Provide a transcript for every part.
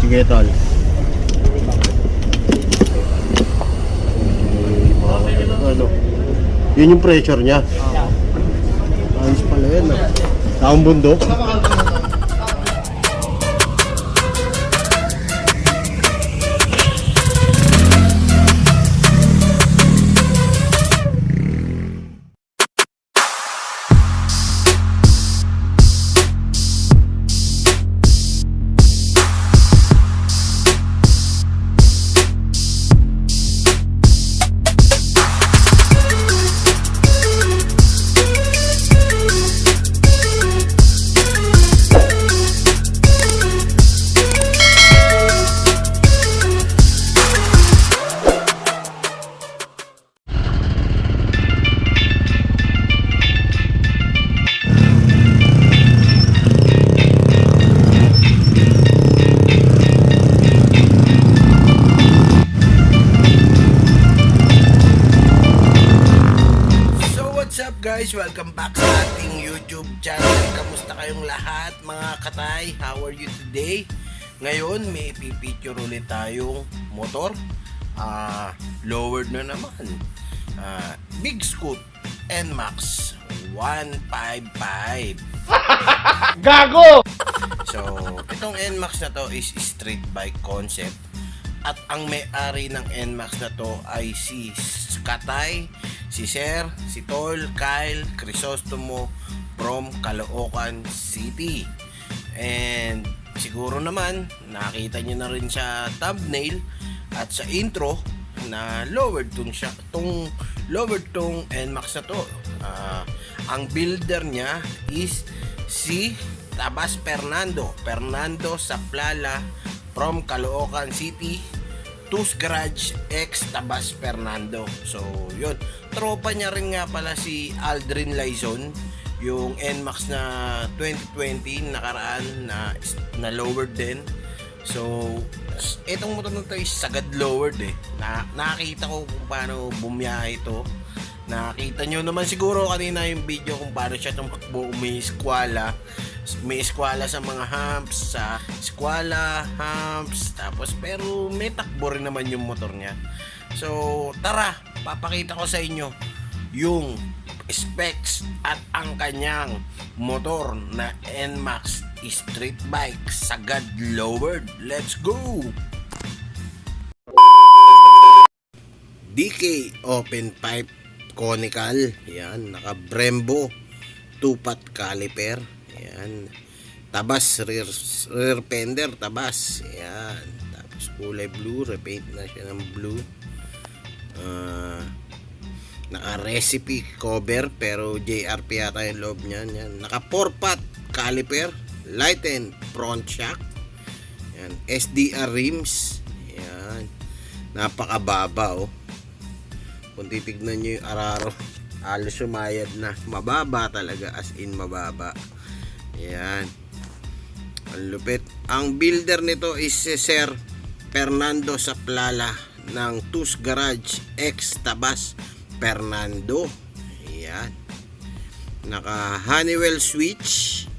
Sige, tol. Ano? Yun yung pressure niya. Ayos pala yan. Taong bundok. Guys, welcome back sa ating YouTube channel. Kamusta kayong lahat mga katay? How are you today? Ngayon may ipipicture ulit tayong motor. Lowered na naman. Big Scoot NMAX 155. Gago! So, itong NMAX na to is street bike concept. At ang may-ari ng NMAX na to ay si Katay, si Sir, si Tol, Kyle, Crisostomo from Caloocan City. And siguro naman nakita nyo na rin sa thumbnail at sa intro na lowered tong NMAX na to. Ang builder niya is si Tabas Fernando Saplala from Caloocan City, Tus Garage X Tabas Fernando. So yun, tropa niya rin nga pala si Aldrin Laizon, yung NMAX na 2020 nakaraan na lowered din. So itong motor na to is sagad lowered nakakita ko kung paano bumiyahe ito. Nakita nyo naman siguro kanina yung video kung paano siya tumakbo, may eskwala sa mga humps, sa eskwala, humps, tapos pero may takbo rin naman yung motor niya. So tara, papakita ko sa inyo yung specs at ang kanyang motor na NMAX street bike sagad lowered. Let's go! DK open pipe conical, yan, naka Brembo 2-pot caliper, yan, Tabas rear fender, Tabas, yan, tapos kulay blue, repaint na siya ng blue. Naka recipe cover pero JRP yata yung loob niyan, yan, naka 4-pot caliper, lighten front shock, yan, SDR rims, yan, napakababa kung titignan nyo yung araro, halos sumayad na, mababa talaga, as in mababa. Yan, ang lupit. Ang builder nito is si Sir Fernando Saplala ng Tus Garage X Tabas Fernando. Yan, naka Honeywell switch,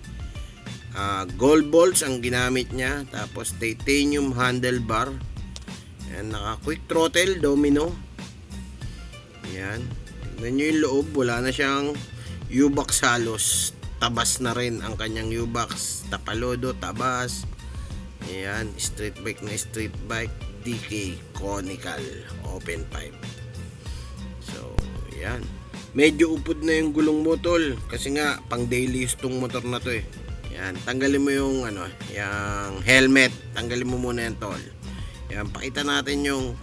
gold bolts ang ginamit niya, tapos titanium handlebar. Yan, naka quick throttle domino. Yan, tignan nyo yung loob, wala na siyang U-box halos, Tabas na rin ang kanyang U-box, Tapalodo, Tabas. Yan, street bike na street bike, DK conical open pipe. So yan, medyo upod na yung gulong mo tol, kasi nga pang daily use tong motor na to Yan, tanggalin mo yung yung helmet, tanggalin mo muna yan tol. Yan, pakita natin yung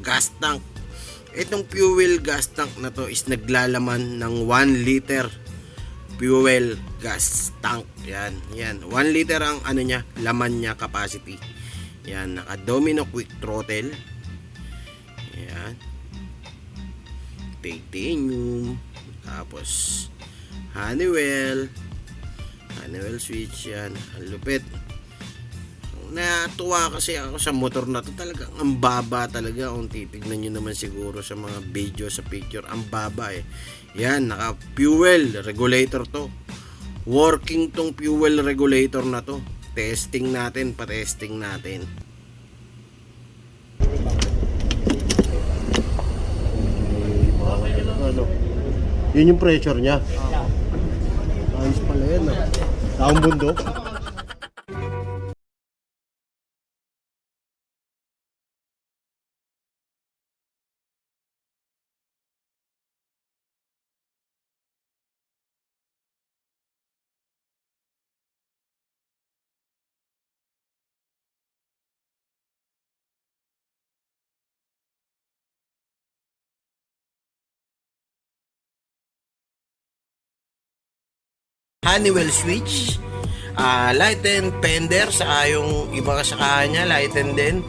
gas tank. Itong fuel gas tank na to is naglalaman ng 1 liter fuel gas tank. Yan, yan. 1 liter ang niya, laman niya, capacity. Yan, naka domino quick throttle. Yan. Titanium. Tapos Honeywell switch, yan. Ang lupit. Natuwa kasi ako sa motor na to, talagang ang baba talaga. Kung titignan nyo naman siguro sa mga video, sa picture, ang baba yan, naka fuel regulator to, working tong fuel regulator na to, Testing natin, pa-testing natin. Ano? Yun yung pressure niya. Ayos pala yan ah. Taong bundok. Honeywell switch, lighten fender sa yung iba sa kanya, lighten din.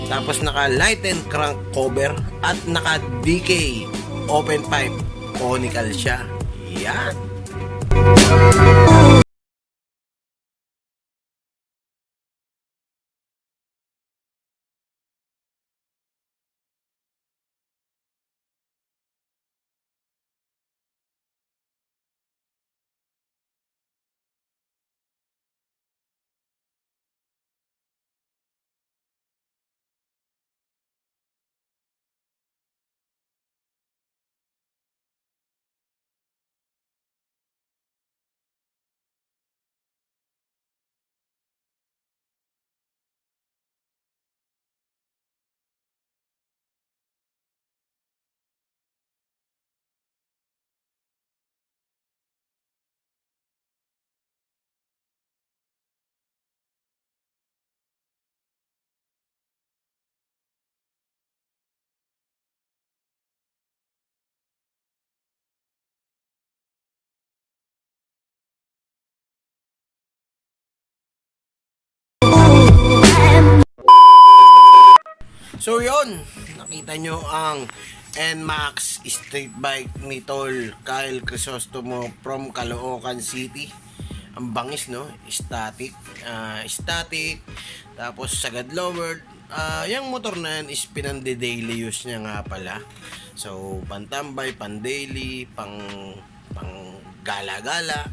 Tapos naka lighten crank cover at naka DK open pipe, conical siya. Yan. So yon, nakita nyo ang NMAX street bike ni Tol Kyle Crisostomo from Caloocan City. Ang bangis, no? Static, tapos sagad lowered. Yung motor na yan is pinande-daily use niya nga pala. So pantambay, pan-daily, pang gala-gala.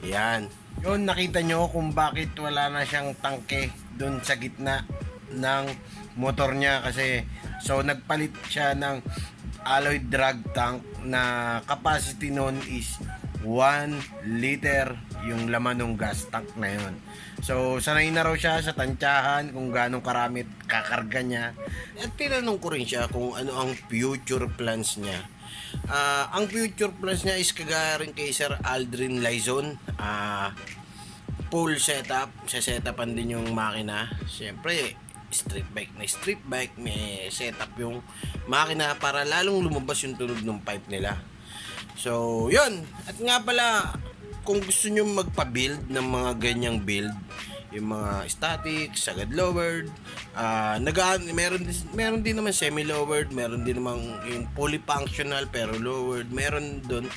Yan. Yun, nakita nyo kung bakit wala na siyang tangke dun sa gitna ng motor niya, kasi so nagpalit siya ng alloy drag tank na capacity nun is 1 liter yung laman ng gas tank na yun. So sanay na raw siya sa tansyahan kung gaano karami kakarga niya, at tinanong ko rin siya kung ano ang future plans niya. Ang future plans niya is kagaya rin kay Sir Aldrin Lizon, full setup, sesetapan din yung makina. Siyempre street bike, may setup yung makina para lalong lumabas yung tunog ng pipe nila. So yun, at nga pala, kung gusto nyo magpa-build ng mga ganyang build, yung mga static, sagad lowered, meron din naman semi lowered, meron din naman yung fully functional pero lowered, meron doon.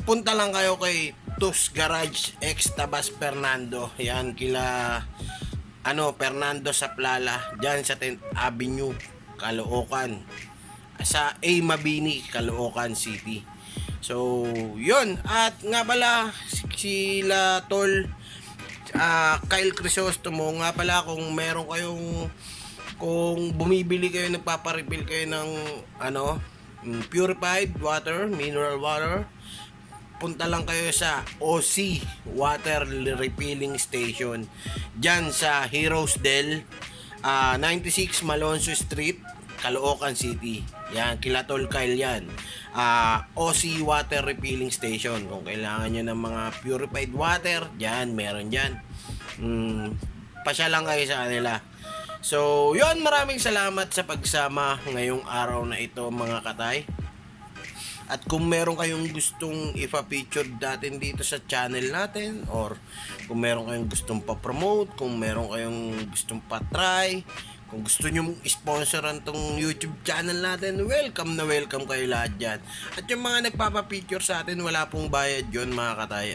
Punta lang kayo kay Tus Garage X Tabas Fernando. Yan, kila Fernando Saplala, dyan sa 10th Avenue, Caloocan, sa A Mabini, Caloocan City. So yun, at nga pala sila Tol Kyle Crisostomo, nga pala kung meron kayong, kung bumibili kayo, nagpaparefill kayo ng purified water, mineral water, punta lang kayo sa OC Water Refilling Station dyan sa Heroes Del, 96 Malonzo Street, Caloocan City. Yan, kila Tol Kyle yan. OC Water Refilling Station. Kung kailangan nyo ng mga purified water, dyan, meron dyan. Pasya lang kayo sa kanila. So yun, maraming salamat sa pagsama ngayong araw na ito, mga katay. At kung meron kayong gustong ipa-feature natin dito sa channel natin, or kung meron kayong gustong pa-promote, kung meron kayong gustong pa-try, kung gusto nyo sponsoran tong YouTube channel natin, welcome na welcome kayo lahat dyan. At yung mga nagpapa-feature sa atin, wala pong bayad yun, mga katay.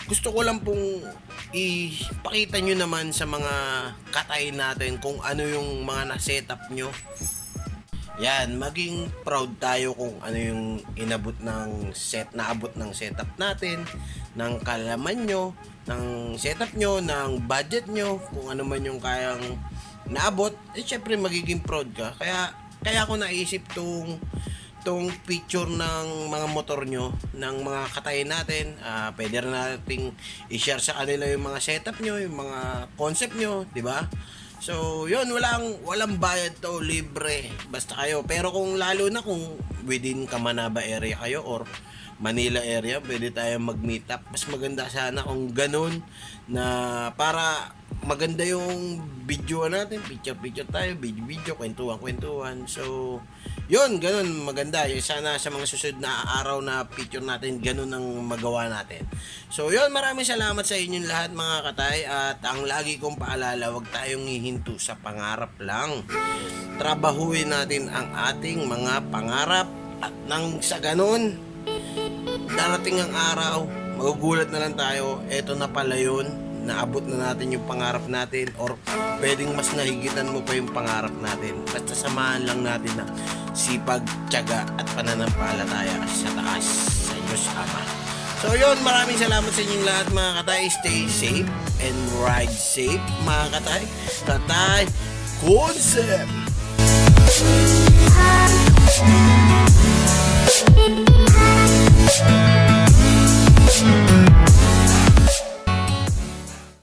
Gusto ko lang pong ipakita nyo naman sa mga katay natin kung ano yung mga na-setup nyo. Yan, maging proud tayo kung ano yung naabot ng setup natin, ng kalaman nyo, ng setup nyo, ng budget nyo, kung ano man yung kayang naabot, syempre magiging proud ka. Kaya ako naisip tong picture ng mga motor nyo, ng mga katay natin. Pwede rin nating i-share sa kanila yung mga setup nyo, yung mga concept nyo, di ba? So, yun, walang bayad to, libre. Basta kayo. Pero kung lalo na kung within Kamanaba area kayo or Manila area, pwede tayo mag-meet up. Mas maganda sana kung ganun na para maganda yung video natin. Picture tayo, video, kwentuhan. So, yun, ganun, maganda. Sana sa mga susunod na araw na picture natin, ganun ang magawa natin. So, yun, maraming salamat sa inyong lahat mga katay. At ang lagi kong paalala, huwag tayong hihinto sa pangarap lang. Trabahuin natin ang ating mga pangarap. At nang sa ganun, darating ang araw, magugulat na lang tayo, eto na pala yun, naabot na natin yung pangarap natin, or pwedeng mas nahigitan mo pa yung pangarap natin. Basta samahan lang natin na sipag, tiyaga at pananampalataya sa taas sa Diyos Ama. So yun, maraming salamat sa inyong lahat mga katay. Stay safe and ride safe mga katay. Katay Concept!